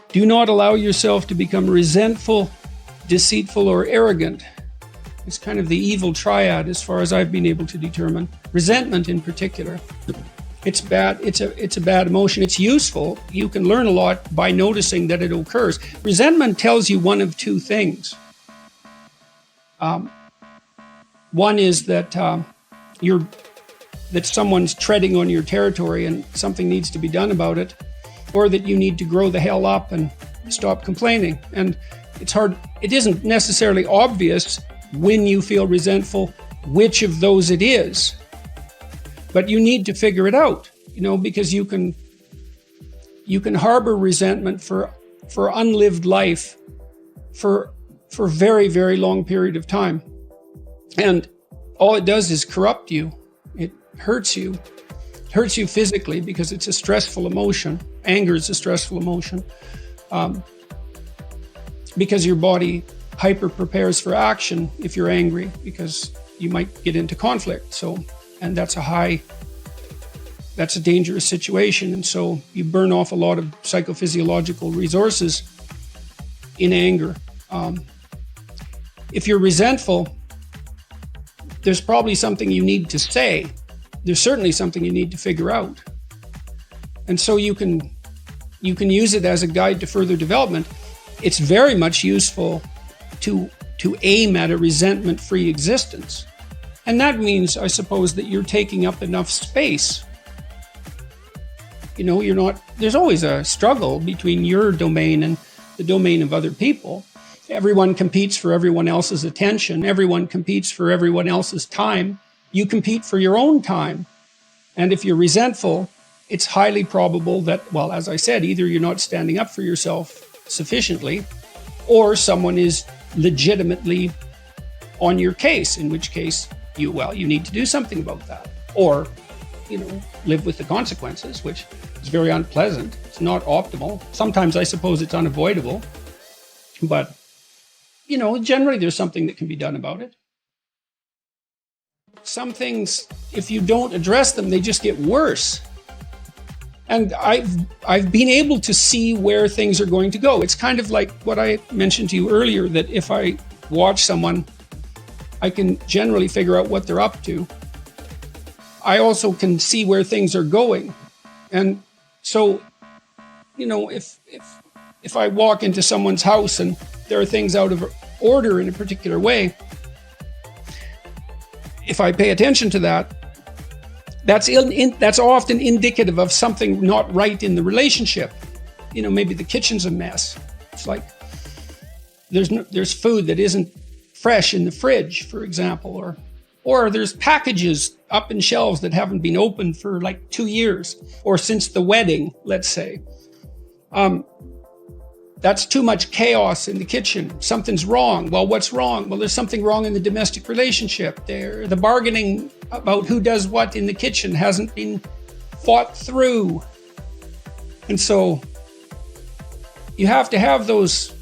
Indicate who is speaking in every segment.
Speaker 1: Do not allow yourself to become resentful, deceitful, or arrogant. It's kind of the evil triad as far as I've been able to determine. Resentment in particular. It's bad. It's a bad emotion. It's useful. You can learn a lot by noticing that it occurs. Resentment tells you one of two things. One is that that someone's treading on your territory and something needs to be done about it, or that you need to grow the hell up and stop complaining. And it's hard. It isn't necessarily obvious when you feel resentful which of those it is, but you need to figure it out, because you can harbor resentment for unlived life for a very, very long period of time. And all it does is corrupt you. It hurts you. It hurts you physically because it's a stressful emotion. Anger is a stressful emotion. Because your body hyper prepares for action if you're angry, because you might get into conflict. And that's a dangerous situation. And so you burn off a lot of psychophysiological resources in anger. If you're resentful, there's probably something you need to say. There's certainly something you need to figure out. And so you can use it as a guide to further development. It's very much useful to aim at a resentment-free existence. And that means, I suppose, that you're taking up enough space. There's always a struggle between your domain and the domain of other people. Everyone competes for everyone else's attention. Everyone competes for everyone else's time. You compete for your own time. And if you're resentful, it's highly probable that, well, as I said, either you're not standing up for yourself sufficiently, or someone is legitimately on your case, in which case you need to do something about that. Or, live with the consequences, which is very unpleasant. It's not optimal. Sometimes I suppose it's unavoidable. But, generally there's something that can be done about it. Some things, if you don't address them, they just get worse. And I've been able to see where things are going to go. It's kind of like what I mentioned to you earlier, that if I watch someone, I can generally figure out what they're up to. I also can see where things are going. And so, if I walk into someone's house and there are things out of order in a particular way, if I pay attention to that, that's often indicative of something not right in the relationship. Maybe the kitchen's a mess. It's like there's food that isn't fresh in the fridge, for example, or there's packages up in shelves that haven't been opened for like 2 years, or since the wedding, let's say. That's too much chaos in the kitchen. Something's wrong. Well, what's wrong? Well, there's something wrong in the domestic relationship there. The bargaining about who does what in the kitchen hasn't been fought through. And so you have to have those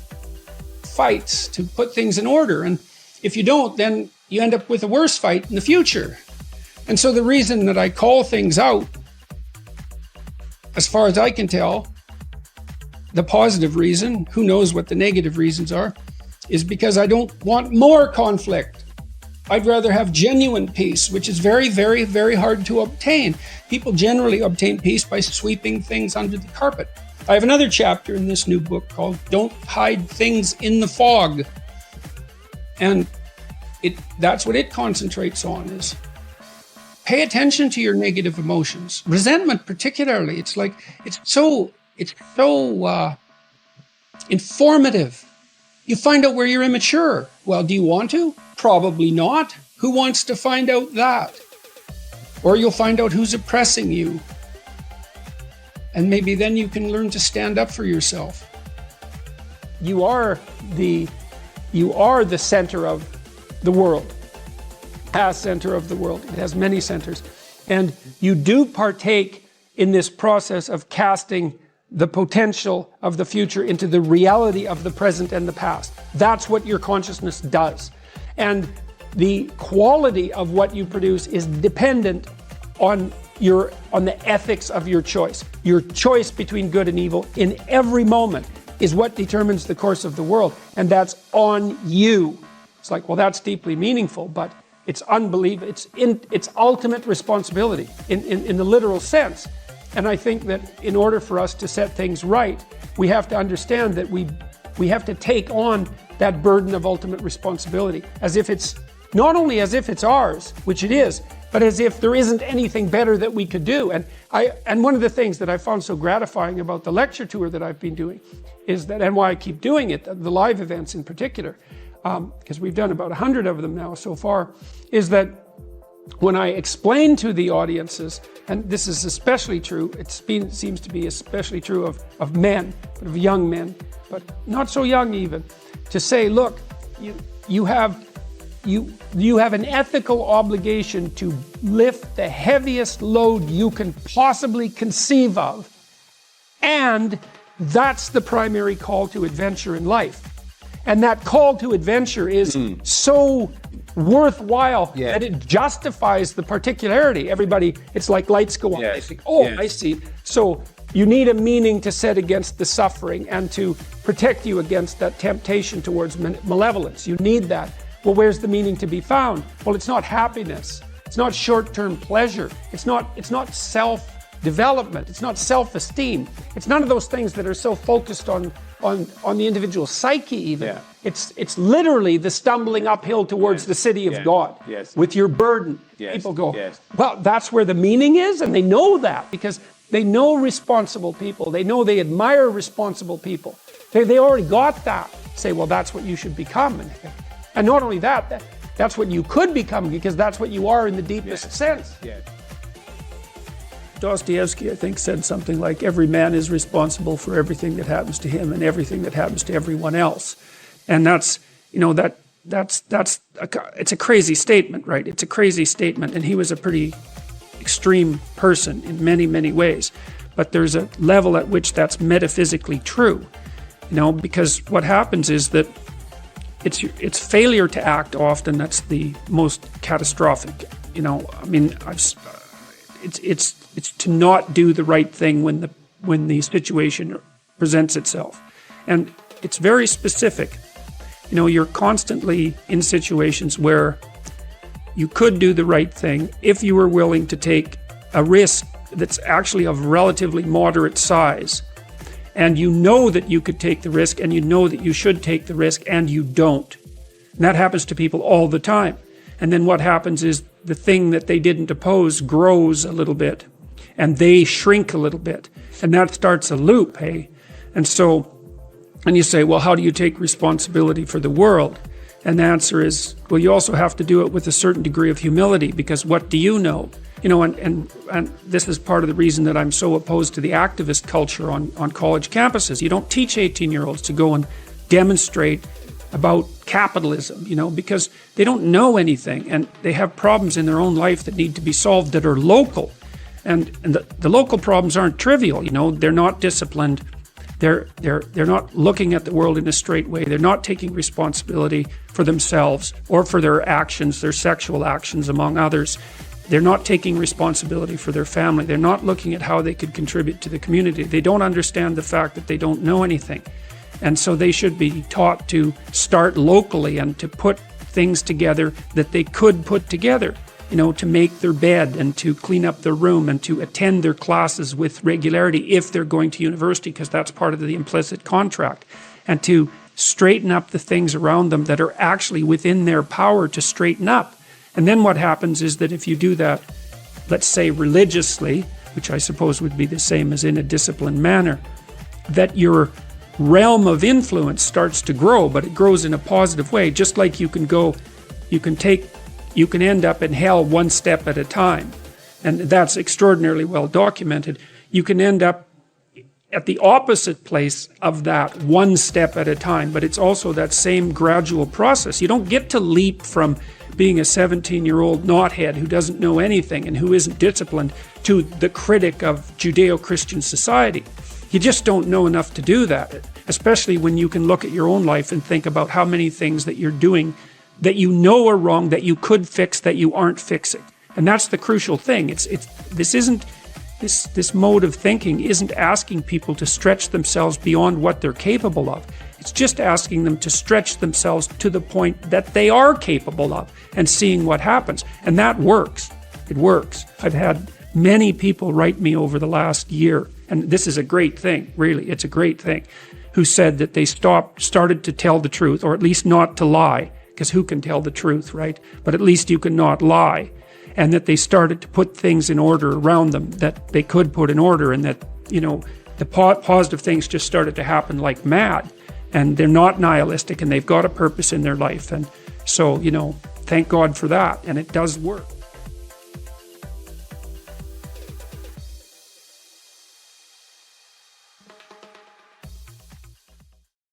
Speaker 1: fights to put things in order. And if you don't, then you end up with a worse fight in the future. And so the reason that I call things out, as far as I can tell, the positive reason, who knows what the negative reasons are, is because I don't want more conflict. I'd rather have genuine peace, which is very, very, very hard to obtain. People generally obtain peace by sweeping things under the carpet. I have another chapter in this new book called Don't Hide Things in the Fog. And that's what it concentrates on, is pay attention to your negative emotions. Resentment particularly, it's so informative. You find out where you're immature. Well, do you want to? Probably not. Who wants to find out that? Or you'll find out who's oppressing you. And maybe then you can learn to stand up for yourself. You are the center of the world. Past center of the world. It has many centers. And you do partake in this process of casting the potential of the future into the reality of the present and the past. That's what your consciousness does. And the quality of what you produce is dependent on you're on the ethics of your choice. Your choice between good and evil in every moment is what determines the course of the world, and that's on you. It's like, well, that's deeply meaningful, but it's unbelievable. It's ultimate responsibility in the literal sense. And I think that in order for us to set things right, we have to understand that we have to take on that burden of ultimate responsibility as if it's, not only as if it's ours, which it is, but as if there isn't anything better that we could do. And one of the things that I found so gratifying about the lecture tour that I've been doing is that, and why I keep doing it, the live events in particular, because we've done about 100 of them now so far, is that when I explain to the audiences, and this is especially true, seems to be especially true of men, of young men, but not so young even, to say, look, you have an ethical obligation to lift the heaviest load you can possibly conceive of, and that's the primary call to adventure in life. And that call to adventure is so worthwhile that it justifies the particularity. Everybody, it's like lights go on. They think, I see. So you need a meaning to set against the suffering and to protect you against that temptation towards malevolence. You need that. Well, where's the meaning to be found? Well, it's not happiness. It's not short-term pleasure. It's not self-development. It's not self-esteem. It's none of those things that are so focused on the individual psyche even. Yeah. It's literally the stumbling uphill towards the city of God with your burden. People go, well, that's where the meaning is, and they know that because they know responsible people. They know they admire responsible people. They already got that. Say, well, that's what you should become. And not only that, that's what you could become because that's what you are in the deepest sense. Dostoevsky, I think, said something like, every man is responsible for everything that happens to him and everything that happens to everyone else. And that's, it's a crazy statement, right? It's a crazy statement. And he was a pretty extreme person in many, many ways. But there's a level at which that's metaphysically true, because what happens is that it's failure to act often that's the most catastrophic. It's to not do the right thing when the situation presents itself. And it's very specific. You're constantly in situations where you could do the right thing if you were willing to take a risk that's actually of relatively moderate size. And you know that you could take the risk, and you know that you should take the risk, and you don't. And that happens to people all the time. And then what happens is the thing that they didn't oppose grows a little bit, and they shrink a little bit. And that starts a loop, hey? And you say, well, how do you take responsibility for the world? And the answer is, well, you also have to do it with a certain degree of humility, because what do you know? And this is part of the reason that I'm so opposed to the activist culture on college campuses. You don't teach 18-year-olds to go and demonstrate about capitalism, because they don't know anything, and they have problems in their own life that need to be solved that are local. And the local problems aren't trivial, they're not disciplined. They're not looking at the world in a straight way. They're not taking responsibility for themselves or for their actions, their sexual actions, among others. They're not taking responsibility for their family. They're not looking at how they could contribute to the community. They don't understand the fact that they don't know anything. And so they should be taught to start locally and to put things together that they could put together, to make their bed and to clean up their room and to attend their classes with regularity if they're going to university, because that's part of the implicit contract, and to straighten up the things around them that are actually within their power to straighten up. And then what happens is that if you do that, let's say religiously, which I suppose would be the same as in a disciplined manner, that your realm of influence starts to grow, but it grows in a positive way. Just like you can end up in hell one step at a time. And that's extraordinarily well documented. You can end up at the opposite place of that one step at a time, but it's also that same gradual process. You don't get to leap from being a 17-year-old knothead who doesn't know anything and who isn't disciplined to the critic of Judeo-Christian society. You just don't know enough to do that, especially when you can look at your own life and think about how many things that you're doing that you know are wrong, that you could fix, that you aren't fixing. And that's the crucial thing. This mode of thinking isn't asking people to stretch themselves beyond what they're capable of. It's just asking them to stretch themselves to the point that they are capable of and seeing what happens. And that works. It works. I've had many people write me over the last year, and this is a great thing, really, it's a great thing, who said that they started to tell the truth, or at least not to lie, because who can tell the truth, right? But at least you can not lie. And that they started to put things in order around them that they could put in order, and that, the positive things just started to happen like mad. And they're not nihilistic, and they've got a purpose in their life. And so, thank God for that. And it does work.